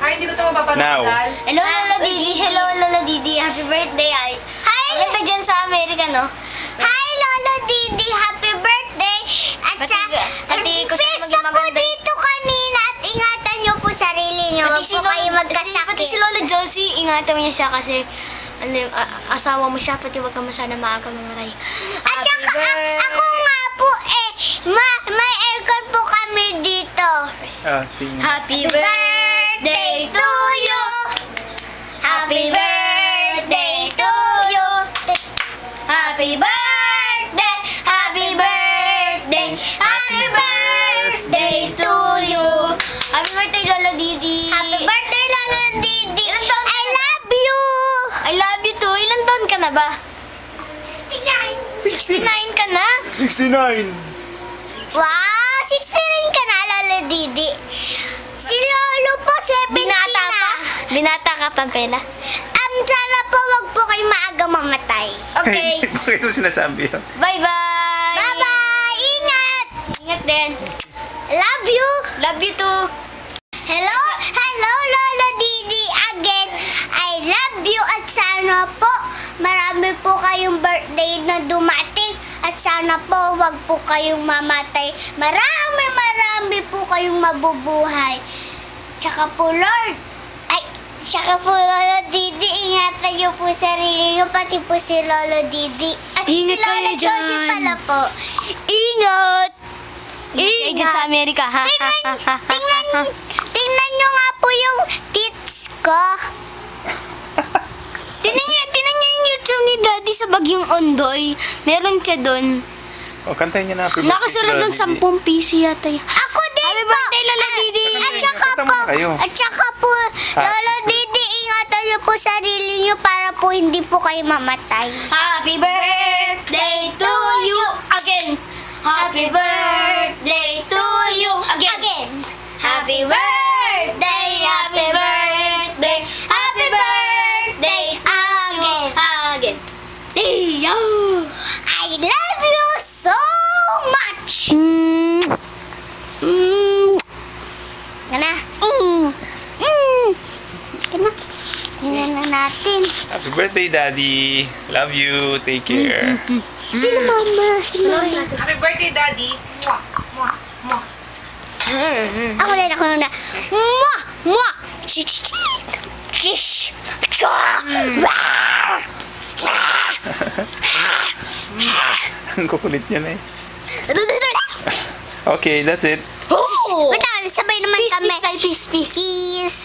Ay, hindi ko ito mapapanood. Hello, Lolo Didi. Hello, Lolo Didi. Happy birthday. Hi! Maganda dyan sa Amerika, no? Hi, Lolo Didi. Happy birthday. At sa pista po dito kanina at ingatan niyo po sarili niyo. Huwag po kayo magkasakit. Pati si Lola Josie, ingatan mo niya siya kasi asawa mo siya, pati wag ka masana maaga mamatay. At saka ako nga po may aircon po kami dito. Happy birthday to you. Happy birthday to you. Happy birthday. Happy birthday. Happy birthday to you. Happy birthday, Lolo Didi. Happy birthday, Lolo Didi. I love you. I love you too. Ilan taon ka na ba? 69. 69 ka na? 69. Wow, 69 ka na, Lolo Didi. Si Lolo po, 70 Binata na. pa? Binata ka, Pampela? Sana po wag po kayo maaga mamatay. Okay. Bakit mo sinasabi yun? Bye-bye. Bye-bye. Ingat. Ingat din. Love you. Love you too. Hello, Lolo Didi again. I love you at sana po marami po kayong birthday na dumating at sana po wag po kayong mamatay. Marami po kayong mabubuhay. Tsaka po Lolo Didi, ingatan niyo po sarili niyo, pati po si Lolo Didi. At Ingat si Lola kayo dyan. Josie pala po. Ingat. Ingat dyan sa Amerika, ha? Tingnan nyo nga po yung tits ko. Tinan niyo yung YouTube ni Daddy sa Bagyong Ondoy. Meron siya doon. O, kantahin niya na. Happy birthday, Nakasunod doon Lolo Didi. 10 piso yata. Ako din Happy po. birthday, Lolo Didi. At saka po, Lolo Didi, ingatan niyo po sarili niyo para po hindi po kayo mamatay. Happy birthday to you again. Happy birthday to you again. Happy birthday, happy birthday, happy birthday again. Iyo. I love you so much. Kana? Kana? Tingnan na natin. Happy birthday, Daddy. Love you. Take care. Sino mama? Happy birthday, Daddy. Mwah, mwah, mwah. Ako na. Mwah! Mwah! Shish! Shish! Ang kukulit niya na eh. Okay, that's it. Wait lang, sabay naman kami. Peace. Kiss.